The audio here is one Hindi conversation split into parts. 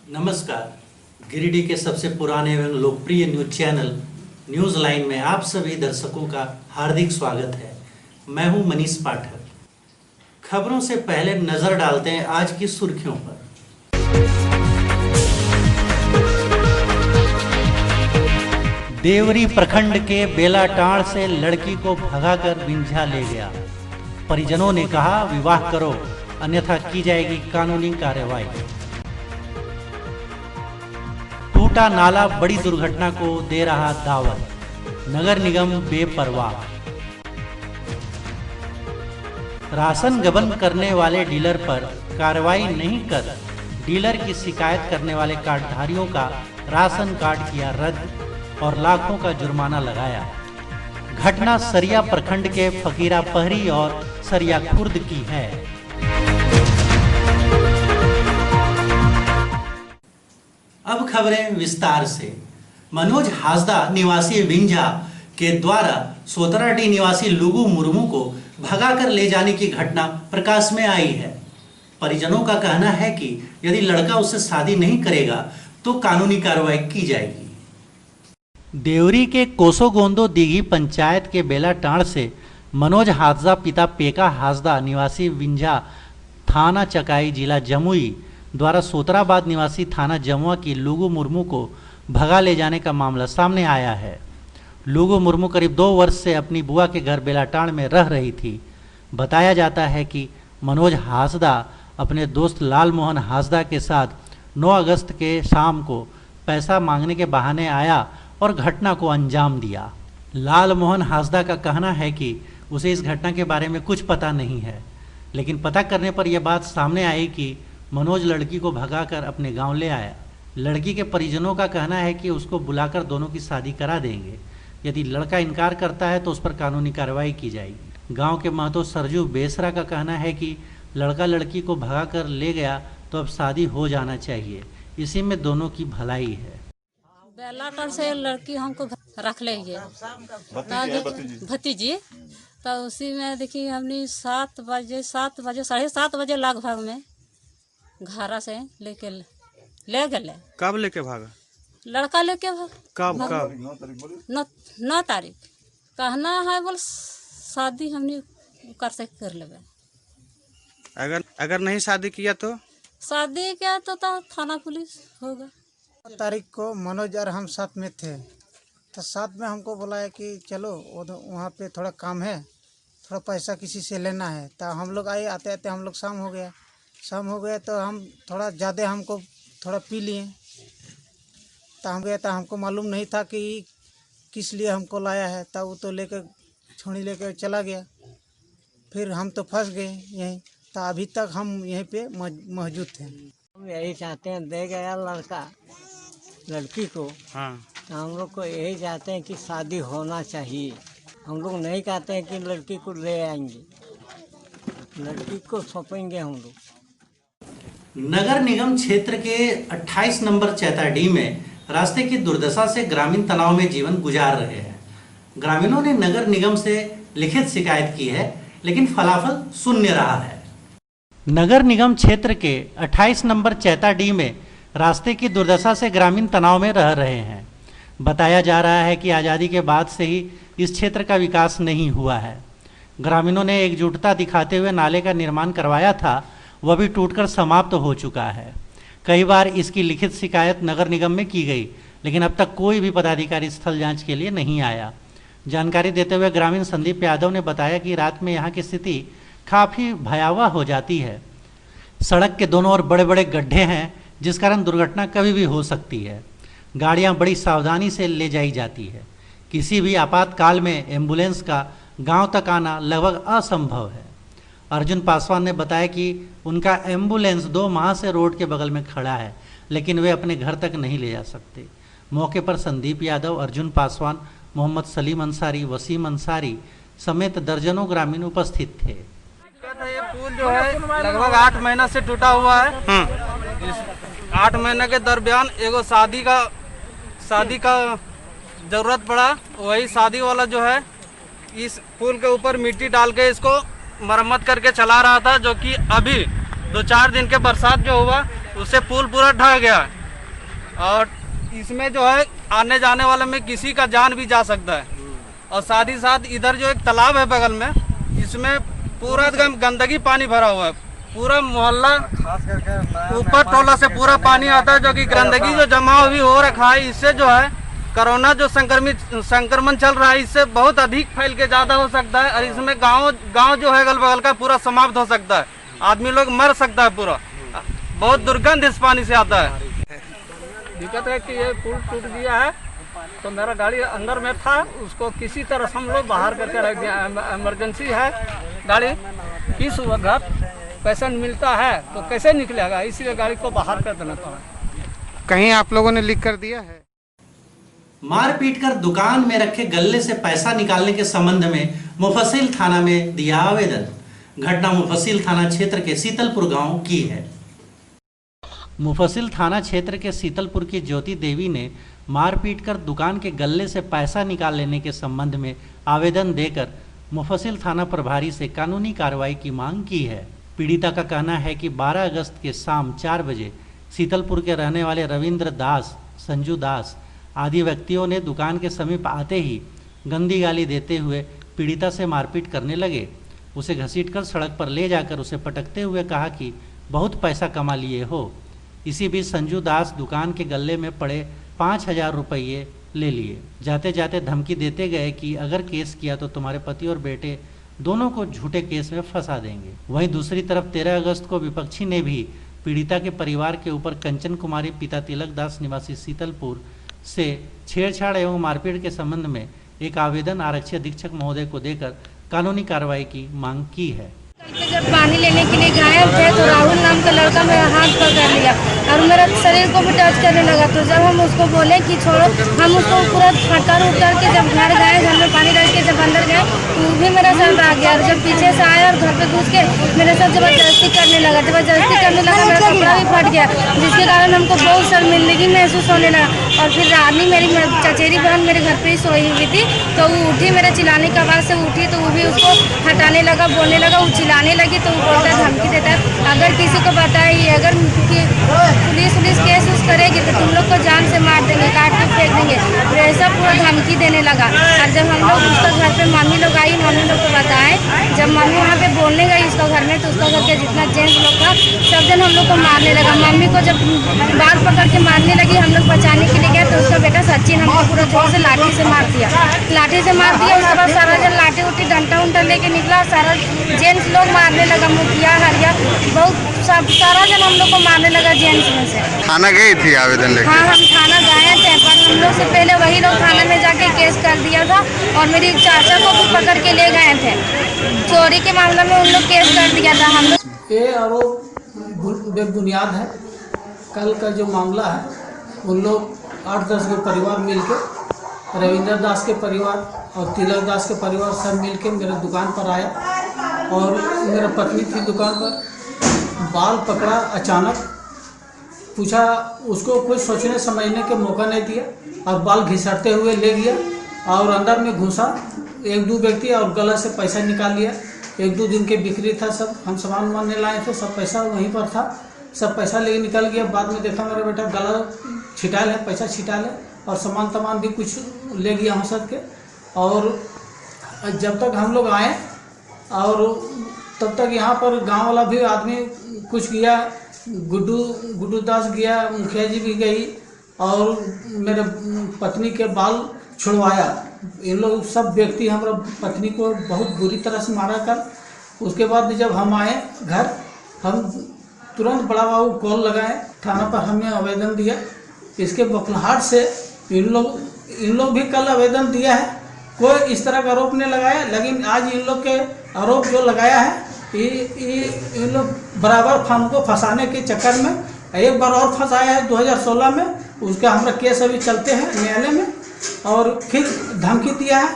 नमस्कार। गिरिडीह के सबसे पुराने एवं लोकप्रिय न्यूज चैनल न्यूज लाइन में आप सभी दर्शकों का हार्दिक स्वागत है। मैं हूं मनीष पाठक। खबरों से पहले नजर डालते हैं आज की सुर्खियों पर। देवरी प्रखंड के बेलाटांड़ से लड़की को भगाकर विंध्या ले गया। परिजनों ने कहा विवाह करो अन्यथा की जाएगी कानूनी कार्रवाई। टूटा नाला बड़ी दुर्घटना को दे रहा दावत, नगर निगम बेपरवाह। राशन गबन करने वाले डीलर पर कार्रवाई नहीं कर डीलर की शिकायत करने वाले कार्डधारियों का राशन कार्ड किया रद्द और लाखों का जुर्माना लगाया। घटना सरिया प्रखंड के फकीरा पहरी और सरिया खुर्द की है। अब खबरें विस्तार से। मनोज हासदा निवासी विंझा के द्वारा सोतराडीह निवासी लुगु मुर्मू को भगाकर ले जाने की घटना प्रकाश में आई है। परिजनों का कहना है कि यदि लड़का उससे शादी नहीं करेगा तो कानूनी कार्रवाई की जाएगी। देवरी के कोसोगोंदो दीघी पंचायत के बेलाटांड़ से मनोज हासदा पिता पेका हासदा निवासी विंझा थाना चकाई जिला जमुई द्वारा सोतराबाद निवासी थाना जमुआ की लुगु मुर्मू को भगा ले जाने का मामला सामने आया है। लुगु मुर्मू करीब 2 वर्ष से अपनी बुआ के घर बेलाटांड़ में रह रही थी। बताया जाता है कि मनोज हासदा अपने दोस्त लाल मोहन हासदा के साथ 9 अगस्त के शाम को पैसा मांगने के बहाने आया और घटना को अंजाम दिया। लाल मोहन हासदा का कहना है कि उसे इस घटना के बारे में कुछ पता नहीं है, लेकिन पता करने पर यह बात सामने आई कि मनोज लड़की को भगाकर अपने गांव ले आया। लड़की के परिजनों का कहना है कि उसको बुलाकर दोनों की शादी करा देंगे। यदि लड़का इनकार करता है तो उस पर कानूनी कार्रवाई की जाएगी। गांव के महतो सरजू बेसरा का कहना है कि लड़का लड़की को भगाकर ले गया तो अब शादी हो जाना चाहिए, इसी में दोनों की भलाई है। बेलाटांड़ से लड़की हमको रख लेंगे भतीजी, तो उसी में देखिए हमने 7 बजे 7:30 बजे लगभग में घरा से लेके ले गए। कब लेके भागा? लड़का लेके भाग। कब 9 तारीख कहना है, बोल शादी हमने कर लेवे। अगर नहीं शादी किया तो शादी किया तो थाना पुलिस होगा। तारीख को मनोज और हम साथ में थे, तो साथ में हमको बुलाया कि चलो वहाँ पे थोड़ा काम है, थोड़ा पैसा किसी से लेना है। तो हम लोग आए, आते आते हम लोग शाम हो गया तो हम थोड़ा ज़्यादा हमको थोड़ा पी लिए। तो हम गए तो हमको मालूम नहीं था कि किस लिए हमको लाया है। तब वो तो लेकर छोड़ी लेकर चला गया, फिर हम तो फंस गए यहीं। तो अभी तक हम यहीं पे मौजूद थे। हम यही चाहते हैं, दे गया लड़का लड़की को। हाँ, हम लोग को यही चाहते हैं कि शादी होना चाहिए। हम लोग नहीं कहते हैं कि लड़की को ले आएंगे, लड़की को सौंपेंगे हम लोग। नगर निगम क्षेत्र के 28 नंबर चैताडीह में रास्ते की दुर्दशा से ग्रामीण तनाव में जीवन गुजार रहे हैं। ग्रामीणों ने नगर निगम से लिखित शिकायत की है, लेकिन फलाफल शून्य रहा है। नगर निगम क्षेत्र के 28 नंबर चैताडीह में रास्ते की दुर्दशा से ग्रामीण तनाव में रह रहे हैं। बताया जा रहा है कि आज़ादी के बाद से ही इस क्षेत्र का विकास नहीं हुआ है। ग्रामीणों ने एकजुटता दिखाते हुए नाले का निर्माण करवाया था, वह भी टूटकर समाप्त हो चुका है। कई बार इसकी लिखित शिकायत नगर निगम में की गई, लेकिन अब तक कोई भी पदाधिकारी स्थल जांच के लिए नहीं आया। जानकारी देते हुए ग्रामीण संदीप यादव ने बताया कि रात में यहाँ की स्थिति काफ़ी भयावह हो जाती है। सड़क के दोनों ओर बड़े बड़े गड्ढे हैं, जिस कारण दुर्घटना कभी भी हो सकती है। गाड़ियाँ बड़ी सावधानी से ले जाई जाती है। किसी भी आपातकाल में एम्बुलेंस का गाँव तक आना लगभग असंभव है। अर्जुन पासवान ने बताया कि उनका एम्बुलेंस 2 माह से रोड के बगल में खड़ा है, लेकिन वे अपने घर तक नहीं ले जा सकते। मौके पर संदीप यादव, अर्जुन पासवान, मोहम्मद सलीम अंसारी, वसीम अंसारी समेत दर्जनों ग्रामीण उपस्थित थे। ये पुल जो है लगभग 8 महीना से टूटा हुआ है। इस 8 महीने के दरमियान एगो शादी का जरूरत पड़ा। वही शादी वाला जो है इस पुल के ऊपर मिट्टी डाल के इसको मरम्मत करके चला रहा था, जो कि अभी 2-4 दिन के बरसात जो हुआ उससे पुल पूरा ढह गया। और इसमें जो है आने जाने वाले में किसी का जान भी जा सकता है। और साथ ही साथ इधर जो एक तालाब है बगल में, इसमें पूरा एकदम गंदगी पानी भरा हुआ है। पूरा मोहल्ला खास करके ऊपर टोला से पूरा पानी आता है, जो कि गंदगी जो जमा हुई हो रखा है, इससे जो है कोरोना जो संक्रमण चल रहा है, इससे बहुत अधिक फैल के ज्यादा हो सकता है। और इसमें गांव जो है अगल बगल का पूरा समाप्त हो सकता है, आदमी लोग मर सकता है पूरा। बहुत दुर्गंध इस पानी से आता है। दिक्कत है कि ये पुल टूट गया है, तो मेरा गाड़ी अंदर में था, उसको किसी तरह हम लोग बाहर करके रख दिया। इमरजेंसी है गाड़ी, किस वक्त पेशेंट मिलता है तो कैसे निकलेगा, इसलिए गाड़ी को बाहर कर देना पड़ा। कहीं आप लोगों ने लिख कर दिया है? मारपीट कर दुकान में रखे गल्ले से पैसा निकालने के संबंध में मुफस्सिल थाना में दिया आवेदन। घटना मुफस्सिल थाना क्षेत्र के शीतलपुर गांव की है। मुफस्सिल थाना क्षेत्र के शीतलपुर की ज्योति देवी ने मारपीट कर दुकान के गल्ले से पैसा निकाल लेने के संबंध में आवेदन देकर मुफस्सिल थाना प्रभारी से कानूनी कार्रवाई की मांग की है। पीड़िता का कहना है कि 12 अगस्त के शाम 4 बजे शीतलपुर के रहने वाले रविंद्र दास, संजू दास आदि व्यक्तियों ने दुकान के समीप आते ही गंदी गाली देते हुए पीड़िता से मारपीट करने लगे। उसे घसीटकर सड़क पर ले जाकर उसे पटकते हुए कहा कि बहुत पैसा कमा लिए हो। इसी बीच संजू दास दुकान के गल्ले में पड़े 5,000 रुपये ले लिए। जाते जाते धमकी देते गए कि अगर केस किया तो तुम्हारे पति और बेटे दोनों को झूठे केस में फंसा देंगे। वहीं दूसरी तरफ 13 अगस्त को विपक्षी ने भी पीड़िता के परिवार के ऊपर कंचन कुमारी पिता तिलक दास निवासी शीतलपुर से छेड़छाड़ एवं मारपीट के संबंध में एक आवेदन आरक्षी अधीक्षक महोदय को देकर कानूनी कार्रवाई की मांग की है। जब पानी लेने के लिए गए थे तो राहुल नाम का लड़का मेरा हाथ पकड़ लिया और मेरा शरीर को भी टच करने लगा। तो जब हम उसको बोले कि छोड़ो, हम उसको पूरा फटकर उतर के जब घर गए, घर में पानी डाल के जब अंदर गए तो वो भी मेरा साथ आ गया। और जब पीछे से आया और घर पे घुस के मेरे साथ जबरदस्ती करने लगा, मेरा कपड़ा भी फट गया, जिसके कारण हमको बहुत शर्मिंदगी महसूस होने लगा। और फिर रानी मेरी चचेरी बहन मेरे घर पे ही सोई हुई थी, तो वो उठी, मेरे चिल्लाने की आवाज़ से उठी, तो वो भी उसको हटाने लगा, बोलने लगा। वो चिल्लाने लगी तो वो बोलता है, धमकी देता है, अगर किसी को बताइए, अगर पुलिस केस उस करेगी तो तुम लोग को जान से मार देंगे, काट के फेंक देंगे। तो ऐसा पूरा धमकी देने लगा। और जब हम लोग उसका घर पे मम्मी लोग आई, मम्मी लोग को बताए, जब मम्मी वहाँ पे बोलने गई उसका घर में, तो उसका घर के जितना जेंट्स लोग था सब जन हम लोग को मारने लगा। मम्मी को जब बाल पकड़ के मारने लगी, हम लोग बचाने के लिए गए तो उसका बेटा सचिन हमको पूरा जोर से लाठी से मार दिया। उसके बाद सारा जन लाठी उठी डंटा उंटा लेके निकला, सारा जेंट्स लोग मारने लगा, मुखिया हरिया बहुत सारा जन हम लोग को मारने लगा जेंट्स में से। थाना गई थी आवेदन लेके? हाँ, हम थाना गए थे, पर हम लोग से पहले वही लोग थाना में जाके केस कर दिया था और मेरी चाचा को भी पकड़ के ले गए थे। चोरी के मामले में उन लोग केस कर दिया था। हम लोग ये आरोप बेबुनियाद है। कल का जो मामला है, उन लोग 8-10 के परिवार मिलके, रविंद्र दास के परिवार और तिलक दास के परिवार सब मिलके मेरे दुकान पर आया और मेरा पत्नी थी दुकान पर, बाल पकड़ा, अचानक पूछा, उसको कुछ सोचने समझने के मौका नहीं दिया और बाल घिसटते हुए ले गया और अंदर में घुसा। 1-2 व्यक्ति और गला से पैसा निकाल लिया। 1-2 दिन के बिक्री था, सब हम सामान मानने लाए थे, सब पैसा वहीं पर था, सब पैसा लेके निकल गया। बाद में देखा मेरा बेटा गला छिटाल है, पैसा छिटाल है और सामान भी कुछ ले गया हंसत के। और जब तक हम लोग आए और तब तक यहाँ पर गांव वाला भी आदमी कुछ गया, गुड्डू दास गया, मुखिया जी भी गई और मेरे पत्नी के बाल छुड़वाया। इन लोग सब व्यक्ति हमारा पत्नी को बहुत बुरी तरह से मारा कर। उसके बाद जब हम आए घर, हम तुरंत बड़ा बाबू कॉल लगाए, थाना पर हमने आवेदन दिया। इसके बखलाहट से इन लोग भी कल आवेदन दिया है, कोई इस तरह का आरोप नहीं लगाया, लेकिन आज इन लोग के आरोप जो लगाया है, इन लोग बराबर हमको फंसाने के चक्कर में एक बार और फंसाया है 2016 में। उसका हमारा केस अभी चलते हैं न्यायालय में और फिर धमकी दिया है।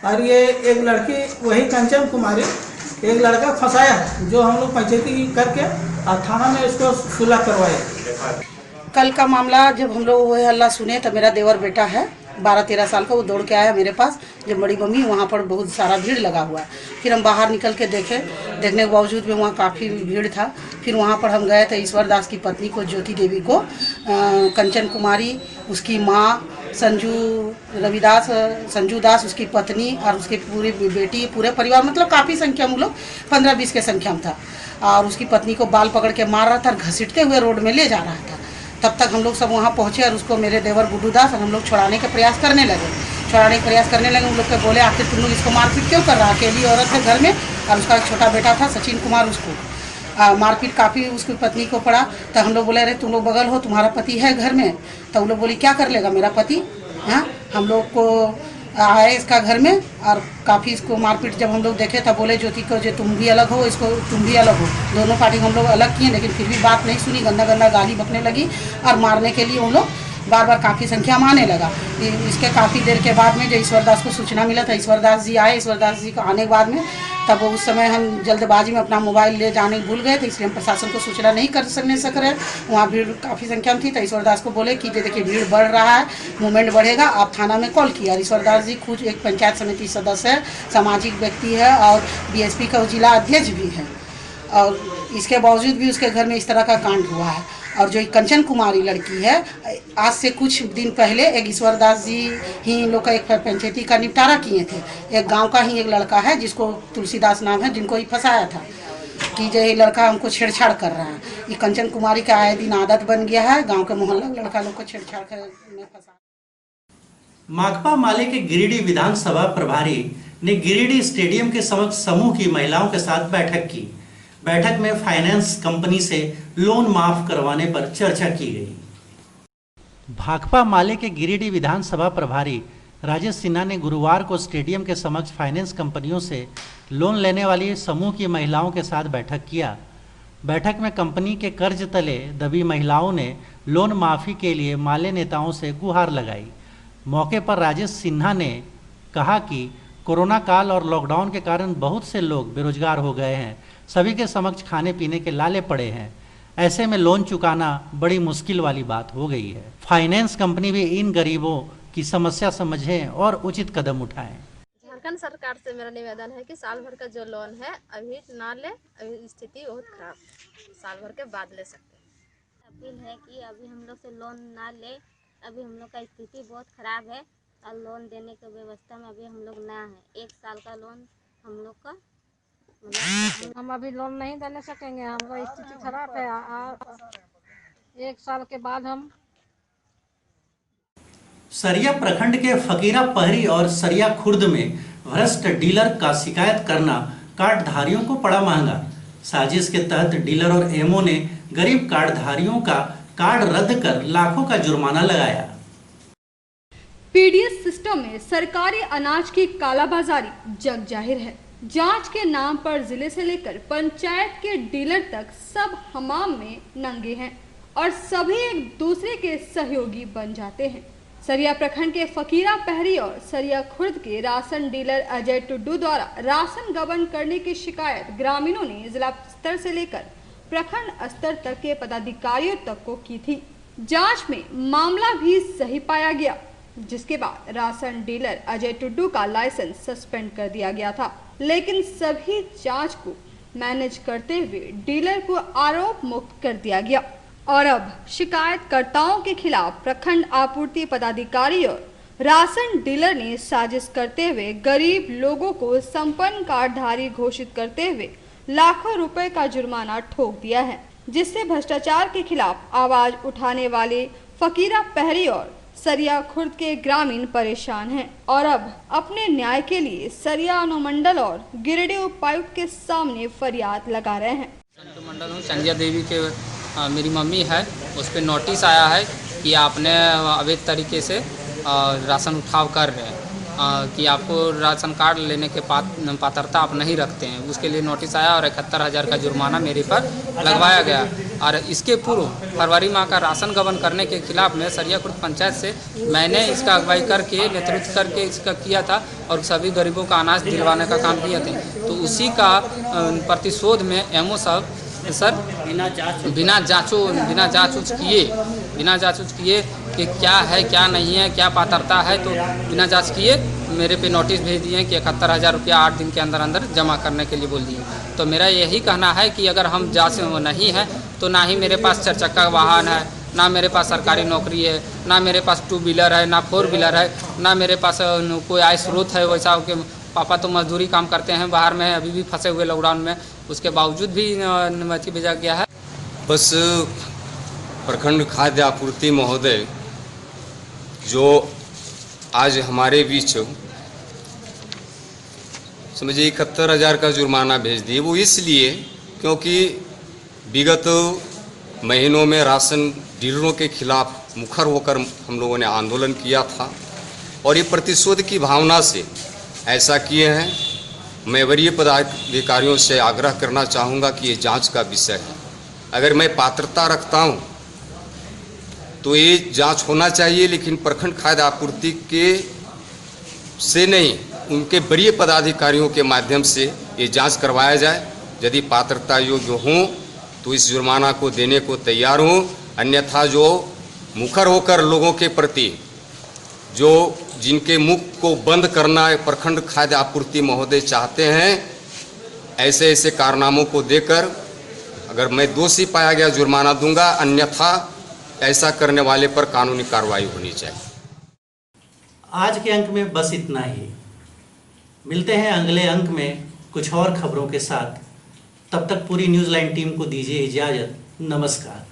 और ये एक लड़की, वही कंचन कुमारी, एक लड़का फंसाया है जो हम लोग पंचायती करके और थाना में इसको सुलह करवाए। कल का मामला जब हम लोग वो हल्ला सुने तो मेरा देवर बेटा है 12-13 साल का, वो दौड़ के आया मेरे पास जब बड़ी मम्मी वहाँ पर बहुत सारा भीड़ लगा हुआ है। फिर हम बाहर निकल के देखने के बावजूद भी वहाँ काफ़ी भीड़ था। फिर वहाँ पर हम गए थे ईश्वर दास की पत्नी को, ज्योति देवी को, कंचन कुमारी, उसकी माँ संजू दास उसकी पत्नी और उसकी पूरी बेटी, पूरे परिवार, मतलब काफ़ी संख्या में हम लोग 15-20 के संख्या में था। और उसकी पत्नी को बाल पकड़ के मार रहा था और घसीटते हुए रोड में ले जा रहा था। तब तक हम लोग सब वहाँ पहुँचे और उसको मेरे देवर गुड्डू दास और हम लोग छुड़ाने के प्रयास करने लगे। हम लोग के बोले आखिर तुम लोग इसको मारपीट क्यों कर रहा? अकेली औरत है घर में और उसका एक छोटा बेटा था सचिन कुमार, उसको मारपीट काफ़ी उसकी पत्नी को पड़ा। तो हम लोग बोले अरे तुम लोग बगल हो, तुम्हारा पति है घर में। तो वो लोग बोली क्या कर लेगा मेरा पति? हाँ, हम लोग को आए इसका घर में और काफ़ी इसको मारपीट जब हम लोग देखे तब बोले ज्योति को जो तुम भी अलग हो, इसको तुम भी अलग हो। दोनों पार्टी हम लोग अलग किए, लेकिन फिर भी बात नहीं सुनी, गंदा गंदा गाली बकने लगी और मारने के लिए हम लोग बार बार काफ़ी संख्या में आने लगा। इसके काफ़ी देर के बाद में जो ईश्वरदास को सूचना मिला था, ईश्वरदास जी आए। ईश्वरदास जी को आने के बाद में तब उस समय हम जल्दबाजी में अपना मोबाइल ले जाने भूल गए थे, इसलिए हम प्रशासन को सूचना नहीं कर सक रहे। वहाँ भीड़ काफ़ी संख्या में थी। तो ईश्वरदास को बोले कि देखिए भीड़ बढ़ रहा है, मूवमेंट बढ़ेगा, आप थाना में कॉल किया। ईश्वरदास जी खुद एक पंचायत समिति सदस्य है, सामाजिक व्यक्ति है और बीएसपी का जिला अध्यक्ष भी है, और इसके बावजूद भी उसके घर में इस तरह का कांड हुआ है। और जो कंचन कुमारी लड़की है, आज से कुछ दिन पहले एक ईश्वरदास जी ही इन लोग का एक पंचायती का निपटारा किए थे। एक गांव का ही एक लड़का है जिसको तुलसीदास नाम है, जिनको ही फंसाया था कि जो ये लड़का हमको छेड़छाड़ कर रहा है। ये कंचन कुमारी का आए दिन आदत बन गया है, गाँव के मोहल्ला लड़का लोग को छेड़छाड़ में फंसा। माकपा माले के गिरिडीह विधानसभा प्रभारी ने गिरिडीह स्टेडियम के समक्ष समूह की महिलाओं के साथ बैठक की। बैठक में फाइनेंस कंपनी से लोन माफ करवाने पर चर्चा की गई। भाकपा माले के गिरिडीह विधानसभा प्रभारी राजेश सिन्हा ने गुरुवार को स्टेडियम के समक्ष फाइनेंस कंपनियों से लोन लेने वाली समूह की महिलाओं के साथ बैठक किया। बैठक में कंपनी के कर्ज तले दबी महिलाओं ने लोन माफी के लिए माले नेताओं से गुहार लगाई। मौके पर राजेश सिन्हा ने कहा कि कोरोना काल और लॉकडाउन के कारण बहुत से लोग बेरोजगार हो गए हैं, सभी के समक्ष खाने पीने के लाले पड़े हैं। ऐसे में लोन चुकाना बड़ी मुश्किल वाली बात हो गई है। फाइनेंस कंपनी भी इन गरीबों की समस्या समझें और उचित कदम उठाएं। झारखंड सरकार से मेरा निवेदन है कि साल भर का जो लोन है अभी ना ले, अभी स्थिति बहुत खराब, साल भर के बाद ले सकते हैं। अपील है कि अभी हम लोग से लोन ना ले, अभी हम लोग का स्थिति बहुत खराब है और लोन देने की व्यवस्था में अभी हम लोग ना है। 1 साल का लोन हम लोग का हम अभी लोन नहीं देने सकेंगे, हमारा स्थिति खराब है। 1 साल के बाद हम। सरिया प्रखंड के फकीरा पहरी और सरिया खुर्द में भ्रष्ट डीलर का शिकायत करना कार्डधारियों को पड़ा महंगा। साजिश के तहत डीलर और एमओ ने गरीब कार्डधारियों का कार्ड रद्द कर लाखों का जुर्माना लगाया। पीडीएस सिस्टम में सरकारी अनाज की कालाबाजारी जग जाहिर है। जांच के नाम पर जिले से लेकर पंचायत के डीलर तक सब हमाम में नंगे हैं और सभी एक दूसरे के सहयोगी बन जाते हैं। सरिया प्रखंड के फकीरा पहरी और सरिया खुर्द के राशन डीलर अजय टुड्डू द्वारा राशन गबन करने की शिकायत ग्रामीणों ने जिला स्तर से लेकर प्रखंड स्तर तक के पदाधिकारियों तक को की थी। जांच में मामला भी सही पाया गया, जिसके बाद राशन डीलर अजय टुड्डू का लाइसेंस सस्पेंड कर दिया गया था। लेकिन सभी जांच को मैनेज करते हुए डीलर को आरोप मुक्त कर दिया गया और अब शिकायतकर्ताओं के खिलाफ प्रखंड आपूर्ति पदाधिकारी और राशन डीलर ने साजिश करते हुए गरीब लोगों को संपन्न कार्डधारी घोषित करते हुए लाखों रुपए का जुर्माना ठोक दिया है, जिससे भ्रष्टाचार के खिलाफ आवाज उठाने वाले फकीरा पहरी और सरिया खुर्द के ग्रामीण परेशान हैं और अब अपने न्याय के लिए सरिया अनुमंडल और गिरिडीह उपायुक्त के सामने फरियाद लगा रहे हैं। अनुमंडल हूँ, संजय देवी के मेरी मम्मी है, उस पर नोटिस आया है कि आपने अवैध तरीके से राशन उठाव कर रहे हैं, कि आपको राशन कार्ड लेने के पात्रता आप नहीं रखते हैं। उसके लिए नोटिस आया और 71,000 का जुर्माना मेरे पर लगवाया गया। और इसके पूर्व फरवरी माह का राशन गबन करने के खिलाफ में सरिया खुर्द पंचायत से मैंने इसका अगुवाई करके नेतृत्व करके इसका किया था और सभी गरीबों का अनाज दिलवाने का काम किया था। तो उसी का प्रतिशोध में एमओ साहब सर बिना जांच किए बिना जांच किए कि क्या है क्या नहीं है, क्या पात्रता है, तो बिना जांच किए मेरे पे नोटिस भेज दिए कि 71,000 रुपया 8 दिन के अंदर अंदर जमा करने के लिए बोल दिए। तो मेरा यही कहना है कि अगर हम जांच नहीं है तो ना ही मेरे पास 4 चक्का वाहन है, ना मेरे पास सरकारी नौकरी है, ना मेरे पास 2 व्हीलर है, ना 4 व्हीलर है, ना मेरे पास कोई आय स्रोत है वैसा कि पापा तो मजदूरी काम करते हैं बाहर में, अभी भी फंसे हुए लॉकडाउन में, उसके बावजूद भी नौकरी भेजा गया है। बस प्रखंड खाद्य आपूर्ति महोदय जो आज हमारे बीच समझिए 71,000 का जुर्माना भेज दिए, वो इसलिए क्योंकि विगत महीनों में राशन डीलरों के खिलाफ मुखर होकर हम लोगों ने आंदोलन किया था और ये प्रतिशोध की भावना से ऐसा किए हैं। मैं वरीय पदाधिकारियों से आग्रह करना चाहूँगा कि ये जांच का विषय है। अगर मैं पात्रता रखता हूँ तो ये जांच होना चाहिए, लेकिन प्रखंड खाद्य आपूर्ति के से नहीं, उनके वरीय पदाधिकारियों के माध्यम से ये जांच करवाया जाए। यदि पात्रता योग्य हों तो इस जुर्माना को देने को तैयार हूँ, अन्यथा जो मुखर होकर लोगों के प्रति जो जिनके मुख को बंद करना प्रखंड खाद्य आपूर्ति महोदय चाहते हैं, ऐसे ऐसे कारनामों को देकर अगर मैं दोषी पाया गया जुर्माना दूंगा, अन्यथा ऐसा करने वाले पर कानूनी कार्रवाई होनी चाहिए। आज के अंक में बस इतना ही। मिलते हैं अगले अंक में कुछ और खबरों के साथ। तब तक पूरी न्यूज़ लाइन टीम को दीजिए इजाज़त। नमस्कार।